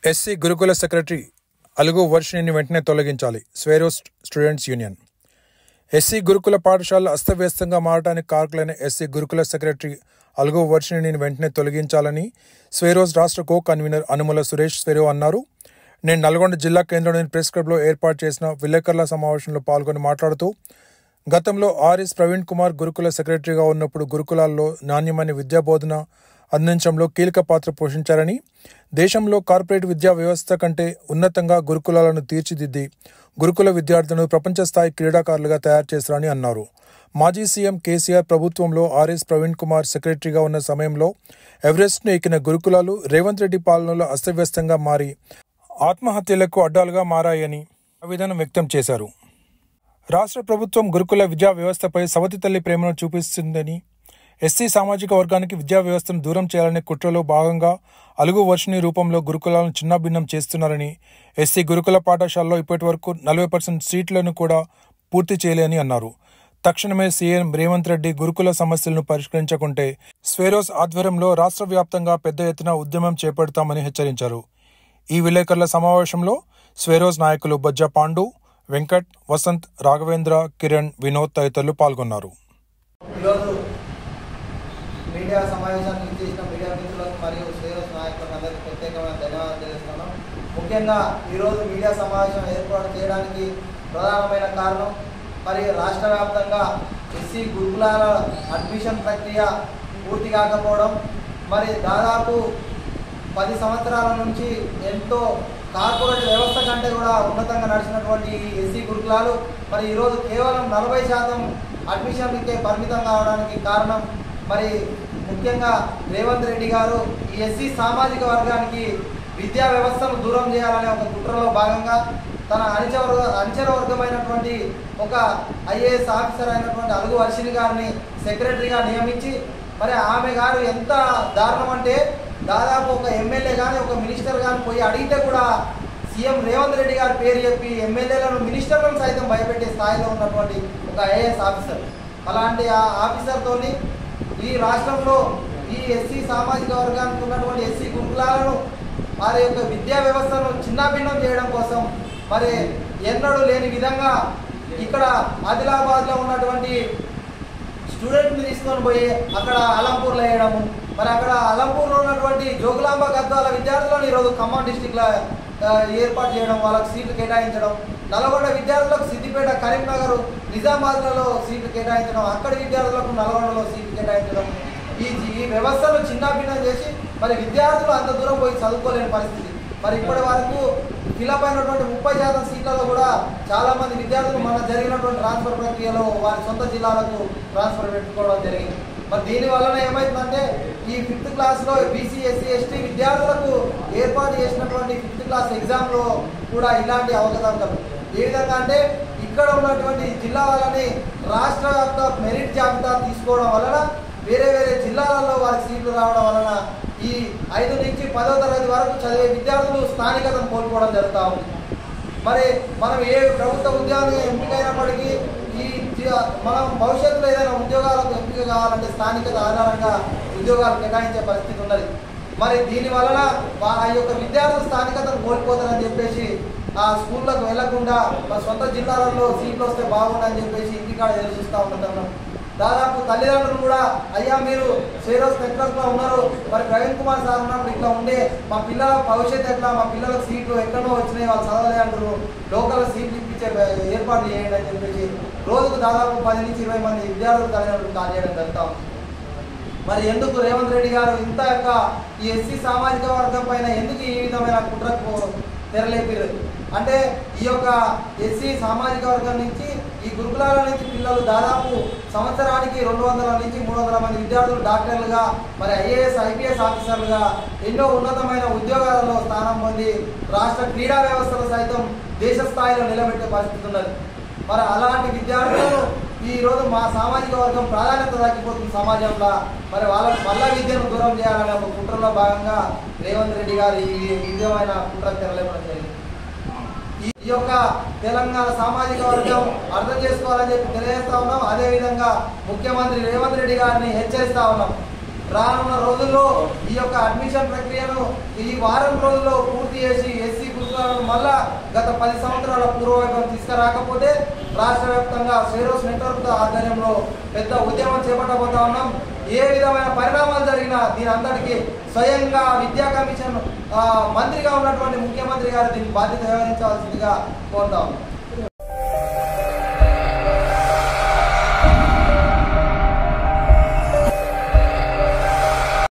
SC గురుకుల secretary అలుగు వర్షిణిని వెంటనే తొలగించాలి. Swaeroes students union. ఎస్సీ గురుకుల పాఠశాలలు అస్తవ్యస్తంగా మారడానికి కారకులైన ఎస్సీ గురుకుల సెక్రటరీ అలుగు వర్షిణిని వెంటనే తొలగించాలని స్వేరోస్ రాష్ట్ర కో కన్వీనర్ అనుముల సురేష్ స్వేరో అన్నారు. నేను నల్గొండ జిల్లా కేంద్రంలోని ప్రెస్ క్లబ్లో ఏర్పాటు చేసిన విలేకరుల సమావేశంలో పాల్గొని మాట్లాడుతూ, గతంలో ఆర్ఎస్ ప్రవీణ్ కుమార్ గురుకుల సెక్రటరీగా ఉన్నప్పుడు గురుకులాల్లో నాణ్యమైన విద్యాబోధన అందించడంలో కీలక పాత్ర పోషించారని, దేశంలో కార్పొరేట్ విద్యా వ్యవస్థ కంటే ఉన్నతంగా గురుకులాలను తీర్చిదిద్ది గురుకుల విద్యార్థులను ప్రపంచ స్థాయి క్రీడాకారులుగా తయారు చేశారని అన్నారు. మాజీ సీఎం కేసీఆర్ ప్రభుత్వంలో ఆర్ఎస్ ప్రవీణ్ కుమార్ సెక్రటరీగా ఉన్న సమయంలో ఎవరెస్ట్ను ఎక్కిన గురుకులాలు రేవంత్ రెడ్డి పాలనలో అస్తవ్యస్తంగా మారి ఆత్మహత్యలకు అడ్డాలుగా మారాయని ఆవేదన వ్యక్తం చేశారు. రాష్ట్ర ప్రభుత్వం గురుకుల విద్యా వ్యవస్థపై సవతి తల్లి ప్రేమను చూపిస్తుందని, ఎస్సీ సామాజిక వర్గానికి విద్యా వ్యవస్థను దూరం చేయాలనే కుట్రలో భాగంగా అలుగు వర్షిణి రూపంలో గురుకులాలను చిన్నాభిన్నం చేస్తున్నారని, ఎస్సీ గురుకుల పాఠశాలలో ఇప్పటి వరకు 40% సీట్లను కూడా పూర్తి చేయలేని అన్నారు. తక్షణమే సీఎం రేవంత్ రెడ్డి గురుకుల సమస్యలను పరిష్కరించకుంటే స్వేరోస్ ఆధ్వర్యంలో రాష్ట్ర వ్యాప్తంగా పెద్ద ఎత్తున ఉద్యమం చేపడతామని హెచ్చరించారు. ఈ విలేకరుల సమావేశంలో స్వేరోస్ నాయకులు బజ్జా పాండు, వెంకట్, వసంత్, రాఘవేంద్ర, కిరణ్, వినోద్ తదితరులు పాల్గొన్నారు. మీడియా సమావేశానికి చేసిన మీడియా మిత్రులకు మరియు స్వేరోస్ నాయకులకు అందరికీ ప్రత్యేకమైన ధన్యవాదాలు తెలుస్తున్నాం. ముఖ్యంగా ఈరోజు మీడియా సమావేశం ఏర్పాటు చేయడానికి ప్రధానమైన కారణం, మరి రాష్ట్ర వ్యాప్తంగా ఎస్సీ గురుకులాల అడ్మిషన్ ప్రక్రియ పూర్తి కాకపోవడం, మరి దాదాపు 10 సంవత్సరాల నుంచి ఎంతో కార్పొరేట్ వ్యవస్థ కంటే కూడా ఉన్నతంగా నడిచినటువంటి ఎస్సీ గురుకులాలు మరి ఈరోజు కేవలం 40% అడ్మిషన్లకే పరిమితం కావడానికి కారణం, మరి ముఖ్యంగా రేవంత్ రెడ్డి గారు ఈ ఎస్సీ సామాజిక వర్గానికి విద్యా వ్యవస్థను దూరం చేయాలనే ఒక కుట్రలో భాగంగా తన అంచర వర్గమైనటువంటి ఒక ఐఏఎస్ ఆఫీసర్ అయినటువంటి అలుగు వర్షిణి గారిని సెక్రటరీగా నియమించి, మరి ఆమె గారు ఎంత దారుణం అంటే దాదాపు ఒక ఎమ్మెల్యే కానీ ఒక మినిస్టర్ కానీ పోయి అడిగితే కూడా సీఎం రేవంత్ రెడ్డి గారి పేరు చెప్పి ఎమ్మెల్యేలను మినిస్టర్లను సైతం భయపెట్టే స్థాయిలో ఉన్నటువంటి ఒక ఐఏఎస్ ఆఫీసర్. అలాంటి ఆ ఆఫీసర్తోని ఈ రాష్ట్రంలో ఈ ఎస్సీ సామాజిక వర్గానికి ఉన్నటువంటి ఎస్సీ గురుకులాలను వారి యొక్క విద్యా వ్యవస్థను చిన్నాభిన్నం చేయడం కోసం మరి ఎన్నడూ లేని విధంగా ఇక్కడ ఆదిలాబాద్లో ఉన్నటువంటి స్టూడెంట్ని తీసుకొని పోయి అక్కడ అలంపూర్లో వేయడము, మరి అక్కడ అలంపూర్లో ఉన్నటువంటి జోగులాంబ గద్వాల విద్యార్థులను ఈరోజు ఖమ్మం డిస్టిక్లో ఏర్పాటు చేయడం, వాళ్ళకు సీట్లు కేటాయించడం, నల్గొండ విద్యార్థులకు సిద్దిపేట, కరీంనగర్, నిజామాబాద్లలో సీట్లు కేటాయించడం, అక్కడి విద్యార్థులకు నల్గొండలో సీట్లు కేటాయించడం, ఈ వ్యవస్థను చిన్నాభిన్నం చేసి మరి విద్యార్థులు అంత దూరం పోయి చదువుకోలేని పరిస్థితి. మరి ఇప్పటి వరకు ఫిలప్ అయినటువంటి 30% సీట్లలో కూడా చాలామంది విద్యార్థులు మన జరిగినటువంటి ట్రాన్స్ఫర్ ప్రక్రియలో వారి సొంత జిల్లాలకు ట్రాన్స్ఫర్ పెట్టుకోవడం జరిగింది. మరి దీని వలన ఏమైతుందంటే ఈ 5th క్లాస్లో బీసీ, ఎస్సీ, ఎస్టీ విద్యార్థులకు ఏర్పాటు చేసినటువంటి 5th క్లాస్ ఎగ్జామ్లో కూడా ఇలాంటి అవకతవకలు. ఏ విధంగా అంటే ఇక్కడ ఉన్నటువంటి జిల్లా వాళ్ళని రాష్ట్ర వ్యాప్త మెరిట్ జాబితా తీసుకోవడం వలన వేరే జిల్లాలలో వారికి సీట్లు రావడం వలన ఈ 5 నుంచి 10వ తరగతి వరకు చదివే విద్యార్థులు స్థానికతను కోల్పోవడం జరుగుతూ ఉంది. మరి మనం ఏ ప్రభుత్వ ఉద్యోగం ఎంపికైనప్పటికీ మనం భవిష్యత్తులో ఏదైనా ఉద్యోగాలకు ఎంపిక కావాలంటే స్థానికత ఆధారంగా ఉద్యోగాలు కేటాయించే పరిస్థితి ఉన్నది. మరి దీని వలన ఆ యొక్క విద్యార్థులు స్థానికతను కోల్పోతారని చెప్పేసి ఆ స్కూళ్ళకు వెళ్లకుండా మన సొంత జిల్లాలలో సీట్లు వస్తే బాగుండని చెప్పేసి ఇంటికాడ ఎదురు చూస్తూ ఉంటున్నాం. దాదాపు తల్లిదండ్రులు కూడా అయ్యా మీరు స్వేరోస్ నెట్వర్క్లో ఉన్నారు, మరి ప్రవీణ్ కుమార్ సార్ ఉన్నప్పుడు ఇట్లా ఉండే మా పిల్లల భవిష్యత్తు ఎట్లా, మా పిల్లలకు సీట్లు ఎక్కడో వచ్చినాయి, వాళ్ళు చదవలే అంటారు, లోకల్ సీట్లు ఇప్పించే ఏర్పాటు చేయండి అని చెప్పేసి రోజుకు దాదాపు 10 నుంచి 20 మంది విద్యార్థులు తల్లిదండ్రులు కాల్ చేయడం జరుగుతాం. మరి ఎందుకు రేవంత్ రెడ్డి గారు ఇంత యొక్క ఈ ఎస్సీ సామాజిక వర్గం పైన ఎందుకు ఈ విధమైన కుట్రకు తెరలేపారు అంటే ఈ యొక్క ఎస్సీ సామాజిక వర్గం నుంచి ఈ గురుకులాల నుంచి పిల్లలు దాదాపు సంవత్సరానికి 200 నుంచి 300 మంది విద్యార్థులు డాక్టర్లుగా, మరి ఐఏఎస్, ఐపీఎస్ ఆఫీసర్లుగా ఎన్నో ఉన్నతమైన ఉద్యోగాలలో స్థానం పొంది రాష్ట్ర క్రీడా వ్యవస్థలు సైతం దేశ స్థాయిలో నిలబెట్టే పరిస్థితి ఉన్నది. మరి అలాంటి విద్యార్థులను ఈరోజు మా సామాజిక వర్గం ప్రాధాన్యత తగ్గిపోతుంది సమాజంలో. మరి వాళ్ళకు మళ్ళా విద్యను దూరం చేయాలనే ఒక కుట్రలో భాగంగా రేవంత్ రెడ్డి గారు ఈ విధమైన కుట్రకు తెరలేపడం జరిగింది. ఈ యొక్క తెలంగాణ సామాజిక వర్గం అర్థం చేసుకోవాలని చెప్పి తెలియజేస్తా ఉన్నాం. అదేవిధంగా ముఖ్యమంత్రి రేవంత్ రెడ్డి గారిని హెచ్చరిస్తా ఉన్నాం. రానున్న రోజుల్లో ఈ యొక్క అడ్మిషన్ ప్రక్రియను ఈ వారం రోజుల్లో పూర్తి చేసి ఎస్సీ గురుకులను మళ్ళా గత 10 సంవత్సరాల పూర్వవైభవం తీసుకురాకపోతే రాష్ట్ర వ్యాప్తంగా స్వేరోస్ నెట్వర్క్ ఆధ్వర్యంలో పెద్ద ఉద్యమం చేపట్టబోతా ఉన్నాం. ఏ విధమైన పరిణామాలు జరిగినా దీని అందరికీ స్వయంగా విద్యా కమిషన్ మంత్రిగా ఉన్నటువంటి ముఖ్యమంత్రి గారు దీనికి బాధ్యత వహించాల్సిందిగా కోరుతాం.